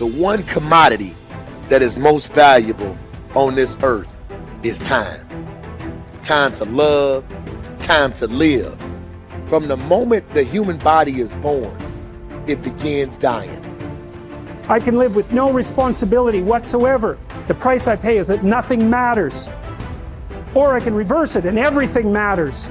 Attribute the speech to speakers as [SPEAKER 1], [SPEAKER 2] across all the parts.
[SPEAKER 1] The one commodity that is most valuable on this earth is time. Time to love, time to live. From the moment the human body is born, it begins dying.
[SPEAKER 2] I can live with no responsibility whatsoever. The price I pay is that nothing matters. Or I can reverse it and everything matters.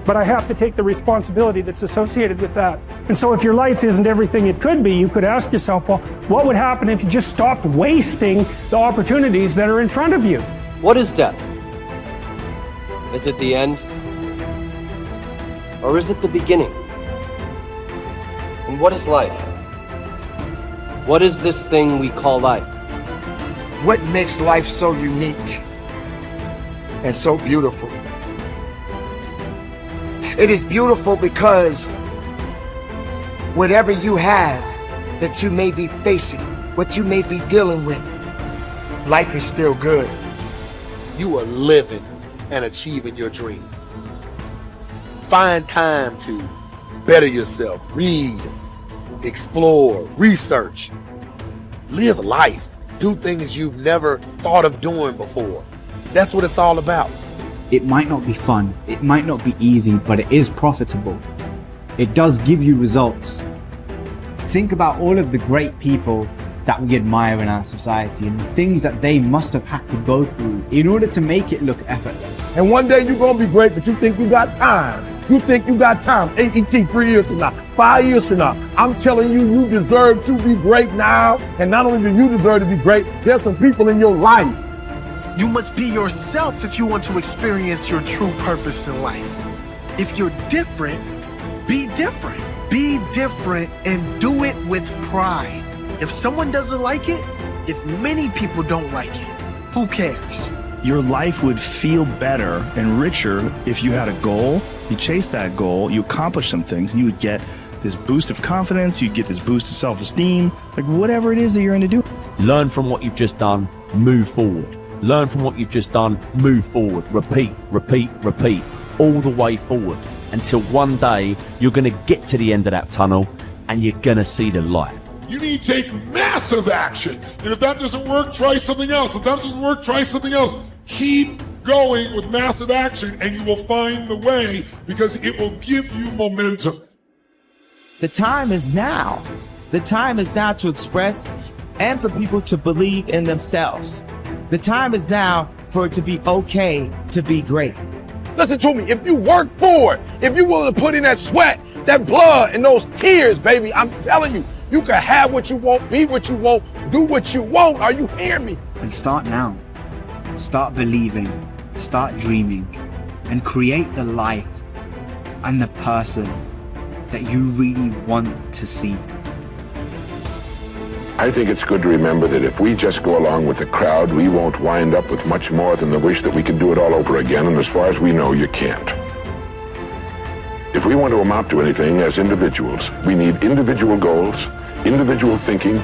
[SPEAKER 2] But I have to take the responsibility that's associated with that. And so if your life isn't everything it could be, you could ask yourself, well, what would happen if you just stopped wasting the opportunities that are in front of you?
[SPEAKER 3] What is death? Is it the end? Or is it the beginning? And what is life? What is this thing we call life?
[SPEAKER 4] What makes life so unique and so beautiful? It is beautiful because whatever you have that you may be facing, what you may be dealing with, life is still good.
[SPEAKER 1] You are living and achieving your dreams. Find time to better yourself, read, explore, research, live life, do things you've never thought of doing before. That's what it's all about.
[SPEAKER 5] It might not be fun, it might not be easy, but it is profitable. It does give you results. Think about all of the great people that we admire in our society and the things that they must have had to go through in order to make it look effortless.
[SPEAKER 6] And one day you're gonna be great, but you think you got time. You think you got time. AET 3 years from now, 5 years from now. I'm telling you, you deserve to be great now. And not only do you deserve to be great, there's some people in your life.
[SPEAKER 7] You must be yourself if you want to experience your true purpose in life. If you're different, be different. Be different and do it with pride. If someone doesn't like it, if many people don't like it, who cares?
[SPEAKER 8] Your life would feel better and richer if you had a goal, you chased that goal, you accomplished some things, and you would get this boost of confidence, you'd get this boost of self-esteem, like whatever it is that you're going to do.
[SPEAKER 9] Learn from what you've just done, move forward. Learn from what you've just done, move forward. Repeat, repeat, repeat, all the way forward until one day you're going to get to the end of that tunnel and you're going to see the light.
[SPEAKER 10] You need to take massive action. And if that doesn't work, try something else. If that doesn't work, try something else. Keep going with massive action and you will find the way because it will give you momentum.
[SPEAKER 11] The time is now. The time is now to express and for people to believe in themselves. The time is now for it to be okay to be great.
[SPEAKER 6] Listen to me, if you work for it, if you're willing to put in that sweat, that blood, and those tears, baby, I'm telling you, you can have what you want, be what you want, do what you want. Are you hearing me?
[SPEAKER 5] And start now. Start believing, start dreaming, and create the life and the person that you really want to see.
[SPEAKER 12] I think it's good to remember that if we just go along with the crowd, we won't wind up with much more than the wish that we could do it all over again, and as far as we know, you can't. If we want to amount to anything as individuals, we need individual goals, individual thinking,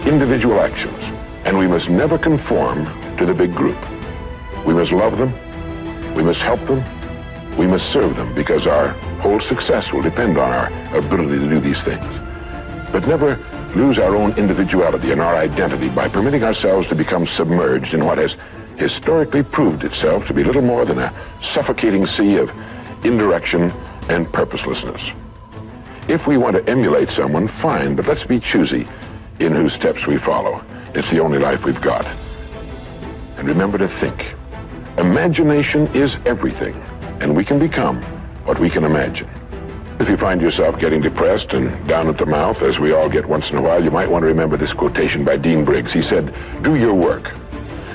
[SPEAKER 12] individual actions, and we must never conform to the big group. We must love them, we must help them, we must serve them, because our whole success will depend on our ability to do these things. But never lose our own individuality and our identity by permitting ourselves to become submerged in what has historically proved itself to be little more than a suffocating sea of indirection and purposelessness. If we want to emulate someone, fine, but let's be choosy in whose steps we follow. It's the only life we've got. And remember to think. Imagination is everything, and we can become what we can imagine. If you find yourself getting depressed and down at the mouth, as we all get once in a while, you might want to remember this quotation by Dean Briggs. He said, "Do your work.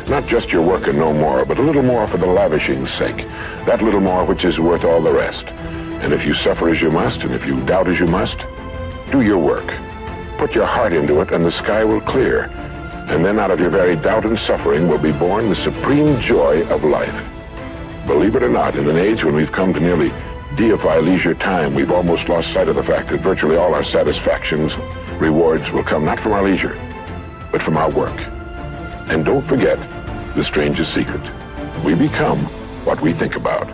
[SPEAKER 12] Not just your work and no more, but a little more for the lavishing's sake. That little more which is worth all the rest. And if you suffer as you must, and if you doubt as you must, do your work. Put your heart into it, and the sky will clear. And then out of your very doubt and suffering will be born the supreme joy of life." Believe it or not, in an age when we've come to nearly deify leisure time, we've almost lost sight of the fact that virtually all our satisfactions, rewards will come not from our leisure, but from our work. And don't forget the strangest secret. We become what we think about.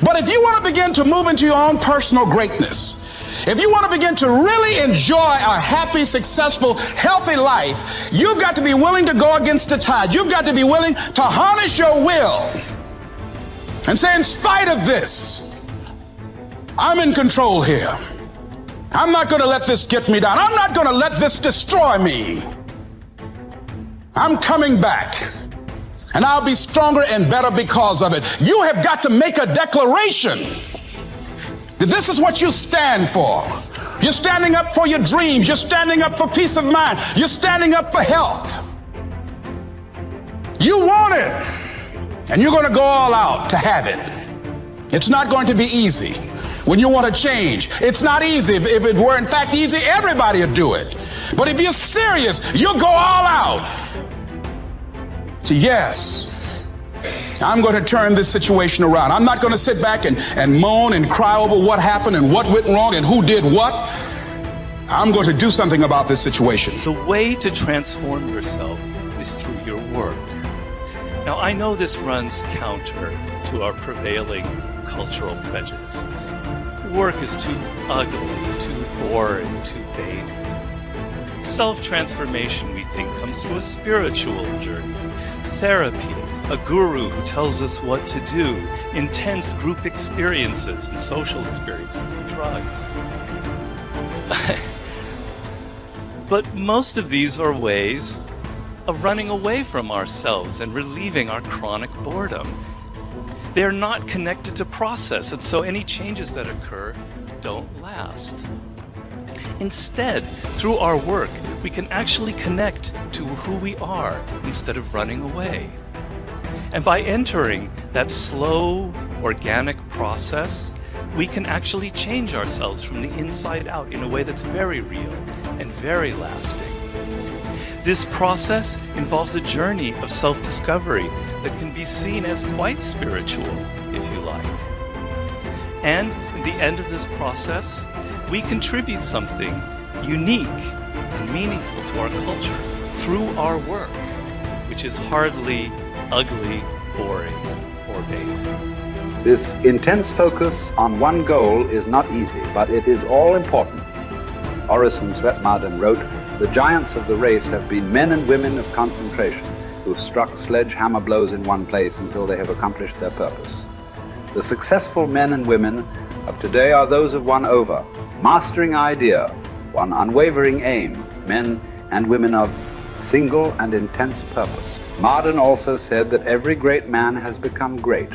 [SPEAKER 13] But if you want to begin to move into your own personal greatness, If you want to begin to really enjoy a happy, successful, healthy life, you've got to be willing to go against the tide. You've got to be willing to harness your will and say, in spite of this, I'm in control here. I'm not going to let this get me down. I'm not going to let this destroy me. I'm coming back, and I'll be stronger and better because of it. You have got to make a declaration that this is what you stand for. You're standing up for your dreams. You're standing up for peace of mind. You're standing up for health. You want it, and you're going to go all out to have it. It's not going to be easy. When you want to change, it's not easy. If it were in fact easy, everybody would do it. But if you're serious, you'll go all out. So yes, I'm going to turn this situation around. I'm not going to sit back and moan and cry over what happened and what went wrong and who did what. I'm going to do something about this situation.
[SPEAKER 14] The way to transform yourself is through your work. Now, I know this runs counter to our prevailing cultural prejudices. Work is too ugly, too boring, too vain. Self-transformation, we think, comes through a spiritual journey, therapy, a guru who tells us what to do, intense group experiences and social experiences, and drugs. But most of these are ways of running away from ourselves and relieving our chronic boredom. They're not connected to process, and so any changes that occur don't last. Instead, through our work, we can actually connect to who we are instead of running away. And by entering that slow, organic process, we can actually change ourselves from the inside out in a way that's very real and very lasting. This process involves a journey of self-discovery that can be seen as quite spiritual, if you like. And in the end of this process, we contribute something unique and meaningful to our culture through our work, which is hardly ugly, boring, or vain.
[SPEAKER 15] This intense focus on one goal is not easy, but it is all important. Orison Swett Marden wrote, "The giants of the race have been men and women of concentration who have struck sledgehammer blows in one place until they have accomplished their purpose. The successful men and women of today are those of one over, mastering idea, one unwavering aim, men and women of single and intense purpose." Marden also said that every great man has become great.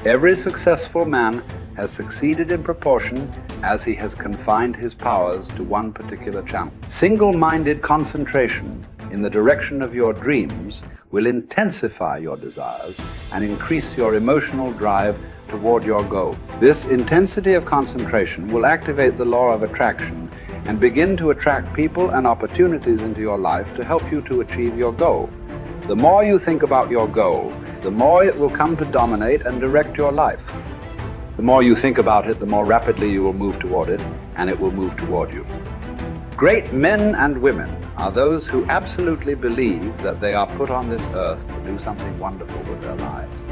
[SPEAKER 15] Every successful man has succeeded in proportion as he has confined his powers to one particular channel. Single-minded concentration in the direction of your dreams will intensify your desires and increase your emotional drive toward your goal. This intensity of concentration will activate the law of attraction and begin to attract people and opportunities into your life to help you to achieve your goal. The more you think about your goal, the more it will come to dominate and direct your life. The more you think about it, the more rapidly you will move toward it, and it will move toward you. Great men and women are those who absolutely believe that they are put on this earth to do something wonderful with their lives.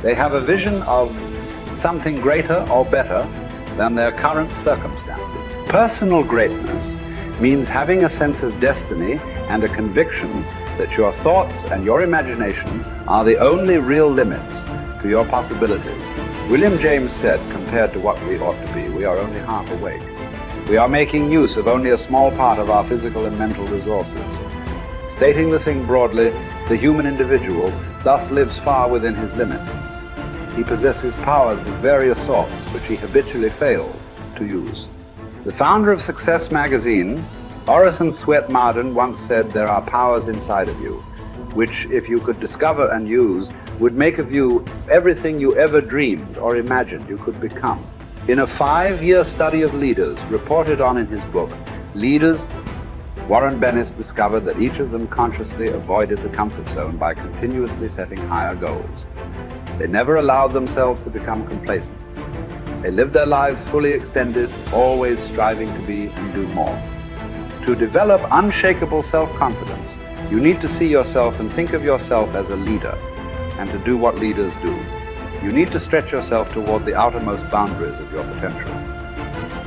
[SPEAKER 15] They have a vision of something greater or better than their current circumstances. Personal greatness means having a sense of destiny and a conviction that your thoughts and your imagination are the only real limits to your possibilities. William James said, compared to what we ought to be, we are only half awake. We are making use of only a small part of our physical and mental resources. Stating the thing broadly, the human individual thus lives far within his limits. He possesses powers of various sorts which he habitually fails to use. The founder of Success magazine, Orison Swett Marden, once said, "There are powers inside of you, which if you could discover and use, would make of you everything you ever dreamed or imagined you could become." In a 5-year study of leaders reported on in his book, Leaders, Warren Bennis discovered that each of them consciously avoided the comfort zone by continuously setting higher goals. They never allowed themselves to become complacent. They lived their lives fully extended, always striving to be and do more. To develop unshakable self-confidence, you need to see yourself and think of yourself as a leader, and to do what leaders do. You need to stretch yourself toward the outermost boundaries of your potential.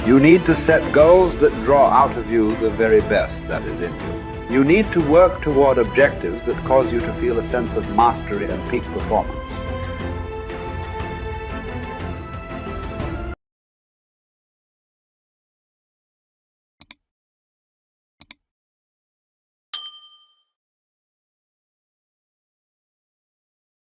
[SPEAKER 15] You need to set goals that draw out of you the very best that is in you. You need to work toward objectives that cause you to feel a sense of mastery and peak performance.